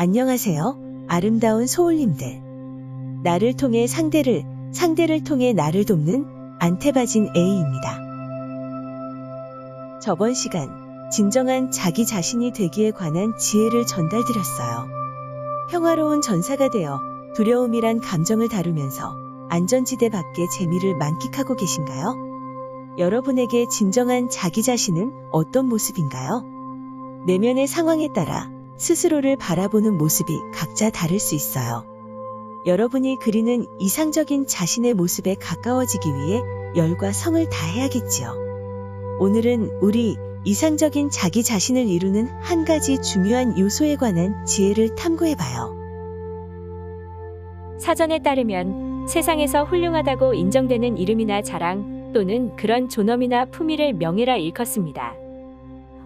안녕하세요. 아름다운 소울님들. 나를 통해 상대를, 상대를 통해 나를 돕는 안테바진 A입니다. 저번 시간, 진정한 자기 자신이 되기에 관한 지혜를 전달드렸어요. 평화로운 전사가 되어 두려움이란 감정을 다루면서 안전지대 밖의 재미를 만끽하고 계신가요? 여러분에게 진정한 자기 자신은 어떤 모습인가요? 내면의 상황에 따라 스스로를 바라보는 모습이 각자 다를 수 있어요. 여러분이 그리는 이상적인 자신의 모습에 가까워지기 위해 열과 성을 다해야겠지요. 오늘은 우리 이상적인 자기 자신을 이루는 한 가지 중요한 요소에 관한 지혜를 탐구해봐요. 사전에 따르면 세상에서 훌륭하다고 인정되는 이름이나 자랑 또는 그런 존엄이나 품위를 명예라 일컫습니다.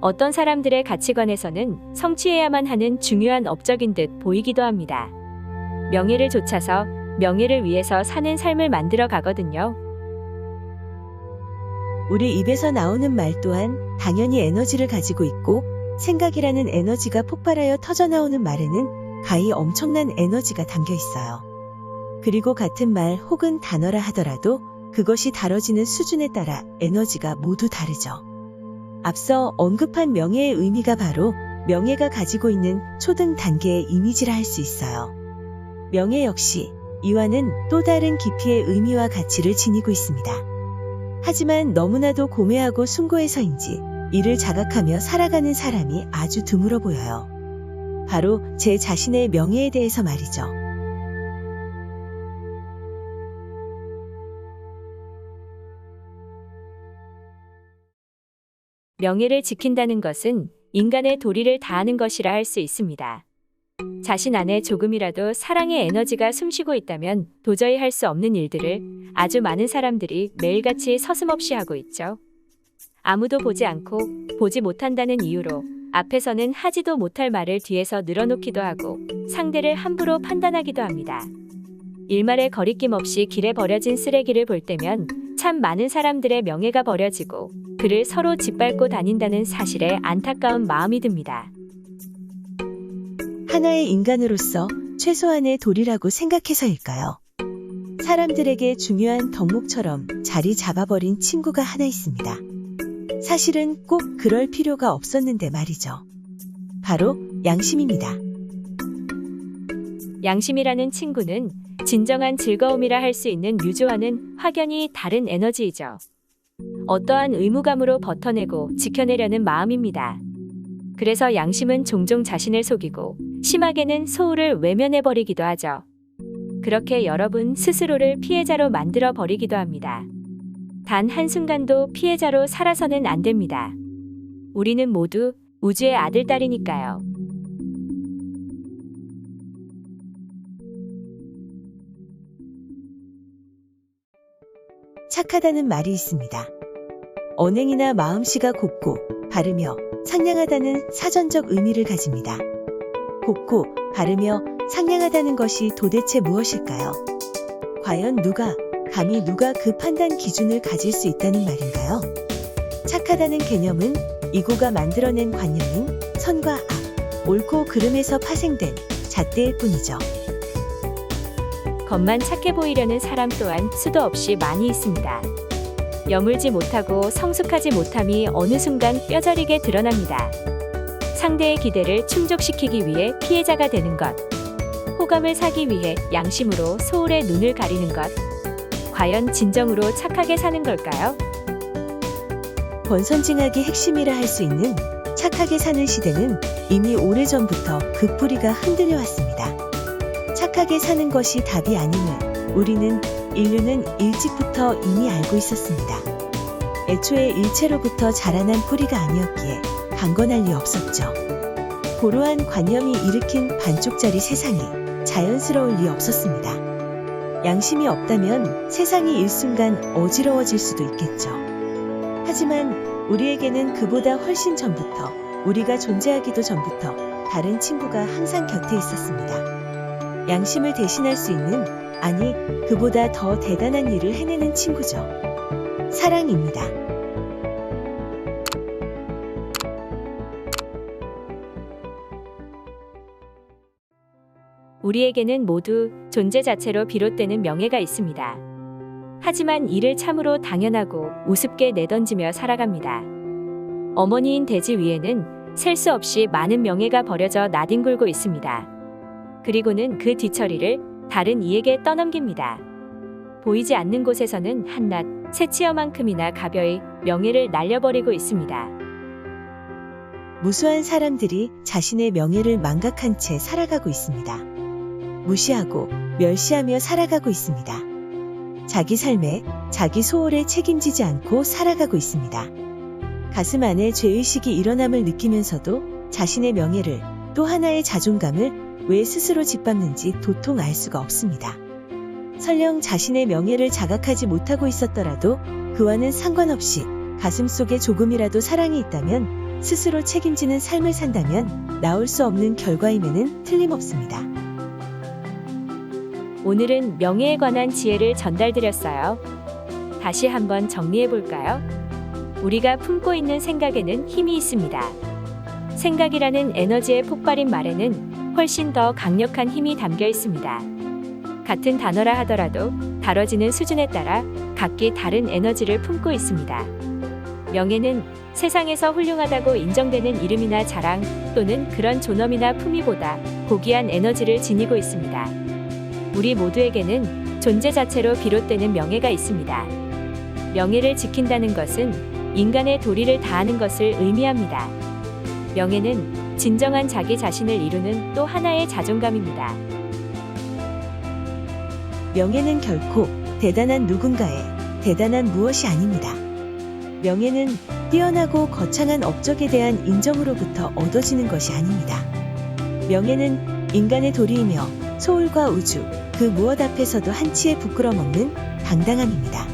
어떤 사람들의 가치관에서는 성취해야만 하는 중요한 업적인 듯 보이기도 합니다. 명예를 좇아서 명예를 위해서 사는 삶을 만들어 가거든요. 우리 입에서 나오는 말 또한 당연히 에너지를 가지고 있고 생각이라는 에너지가 폭발하여 터져나오는 말에는 가히 엄청난 에너지가 담겨 있어요. 그리고 같은 말 혹은 단어라 하더라도 그것이 다뤄지는 수준에 따라 에너지가 모두 다르죠. 앞서 언급한 명예의 의미가 바로 명예가 가지고 있는 초등 단계의 이미지라 할 수 있어요. 명예 역시 이와는 또 다른 깊이의 의미와 가치를 지니고 있습니다. 하지만 너무나도 고매하고 숭고해서인지 이를 자각하며 살아가는 사람이 아주 드물어 보여요. 바로 제 자신의 명예에 대해서 말이죠. 명예를 지킨다는 것은 인간의 도리를 다하는 것이라 할 수 있습니다. 자신 안에 조금이라도 사랑의 에너지가 숨쉬고 있다면 도저히 할 수 없는 일들을 아주 많은 사람들이 매일같이 서슴없이 하고 있죠. 아무도 보지 않고 보지 못한다는 이유로 앞에서는 하지도 못할 말을 뒤에서 늘어놓기도 하고 상대를 함부로 판단하기도 합니다. 일말의 거리낌 없이 길에 버려진 쓰레기를 볼 때면 참 많은 사람들의 명예가 버려지고 그를 서로 짓밟고 다닌다는 사실에 안타까운 마음이 듭니다. 하나의 인간으로서 최소한의 도리라고 생각해서일까요? 사람들에게 중요한 덕목처럼 자리 잡아버린 친구가 하나 있습니다. 사실은 꼭 그럴 필요가 없었는데 말이죠. 바로 양심입니다. 양심이라는 친구는 진정한 즐거움이라 할 수 있는 뮤즈와는 확연히 다른 에너지이죠. 어떠한 의무감으로 버텨내고 지켜내려는 마음입니다. 그래서 양심은 종종 자신을 속이고 심하게는 소울을 외면해버리기도 하죠. 그렇게 여러분 스스로를 피해자로 만들어버리기도 합니다. 단 한순간도 피해자로 살아서는 안 됩니다. 우리는 모두 우주의 아들딸이니까요. 착하다는 말이 있습니다. 언행이나 마음씨가 곱고 바르며 상냥하다는 사전적 의미를 가집니다. 곱고 바르며 상냥하다는 것이 도대체 무엇일까요? 과연 감히 누가 그 판단 기준을 가질 수 있다는 말인가요? 착하다는 개념은 이고가 만들어낸 관념인 선과 악, 옳고 그름에서 파생된 잣대일 뿐이죠. 겉만 착해 보이려는 사람 또한 수도 없이 많이 있습니다. 여물지 못하고 성숙하지 못함이 어느 순간 뼈저리게 드러납니다. 상대의 기대를 충족시키기 위해 피해자가 되는 것, 호감을 사기 위해 양심으로 소울의 눈을 가리는 것, 과연 진정으로 착하게 사는 걸까요? 권선징악이 핵심이라 할 수 있는 착하게 사는 시대는 이미 오래전부터 그 뿌리가 흔들려 왔습니다. 착하게 사는 것이 답이 아님을 인류는 일찍부터 이미 알고 있었습니다. 애초에 일체로부터 자라난 뿌리가 아니었기에 강건할 리 없었죠. 고루한 관념이 일으킨 반쪽짜리 세상이 자연스러울 리 없었습니다. 양심이 없다면 세상이 일순간 어지러워질 수도 있겠죠. 하지만 우리에게는 그보다 훨씬 전부터, 우리가 존재하기도 전부터 다른 친구가 항상 곁에 있었습니다. 양심을 대신할 수 있는, 아니 그보다 더 대단한 일을 해내는 친구죠. 사랑입니다. 우리에게는 모두 존재 자체로 비롯되는 명예가 있습니다. 하지만 이를 참으로 당연하고 우습게 내던지며 살아갑니다. 어머니인 대지 위에는 셀 수 없이 많은 명예가 버려져 나뒹굴고 있습니다. 그리고는 그 뒤처리를 다른 이에게 떠넘깁니다. 보이지 않는 곳에서는 한낱 새치어만큼이나 가벼이 명예를 날려버리고 있습니다. 무수한 사람들이 자신의 명예를 망각한 채 살아가고 있습니다. 무시하고 멸시하며 살아가고 있습니다. 자기 삶에 자기 소홀에 책임지지 않고 살아가고 있습니다. 가슴 안에 죄의식이 일어남을 느끼면서도 자신의 명예를 또 하나의 자존감을 왜 스스로 짓밟는지 도통 알 수가 없습니다. 설령 자신의 명예를 자각하지 못하고 있었더라도 그와는 상관없이 가슴속에 조금이라도 사랑이 있다면 스스로 책임지는 삶을 산다면 나올 수 없는 결과임에는 틀림없습니다. 오늘은 명예에 관한 지혜를 전달드렸어요. 다시 한번 정리해 볼까요? 우리가 품고 있는 생각에는 힘이 있습니다. 생각이라는 에너지의 폭발인 말에는 훨씬 더 강력한 힘이 담겨 있습니다. 같은 단어라 하더라도 다뤄지는 수준에 따라 각기 다른 에너지를 품고 있습니다. 명예는 세상에서 훌륭하다고 인정되는 이름이나 자랑 또는 그런 존엄이나 품위보다 고귀한 에너지를 지니고 있습니다. 우리 모두에게는 존재 자체로 비롯되는 명예가 있습니다. 명예를 지킨다는 것은 인간의 도리를 다하는 것을 의미합니다. 명예는 진정한 자기 자신을 이루는 또 하나의 자존감입니다. 명예는 결코 대단한 누군가의 대단한 무엇이 아닙니다. 명예는 뛰어나고 거창한 업적에 대한 인정으로부터 얻어지는 것이 아닙니다. 명예는 인간의 도리이며 소울과 우주, 그 무엇 앞에서도 한치의 부끄럼 없는 당당함입니다.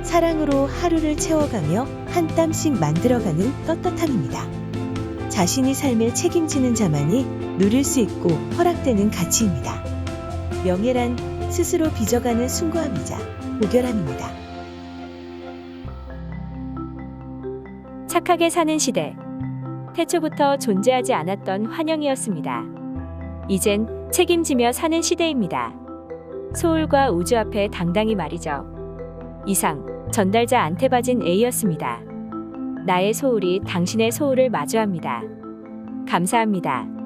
사랑으로 하루를 채워가며 한 땀씩 만들어가는 떳떳함입니다. 자신이 삶에 책임지는 자만이 누릴 수 있고 허락되는 가치입니다. 명예란 스스로 빚어가는 숭고함이자 고결함입니다. 착하게 사는 시대. 태초부터 존재하지 않았던 환영이었습니다. 이젠 책임지며 사는 시대입니다. 소울과 우주 앞에 당당히 말이죠. 이상 전달자 안테바진 A였습니다. 나의 소울이 당신의 소울을 마주합니다. 감사합니다.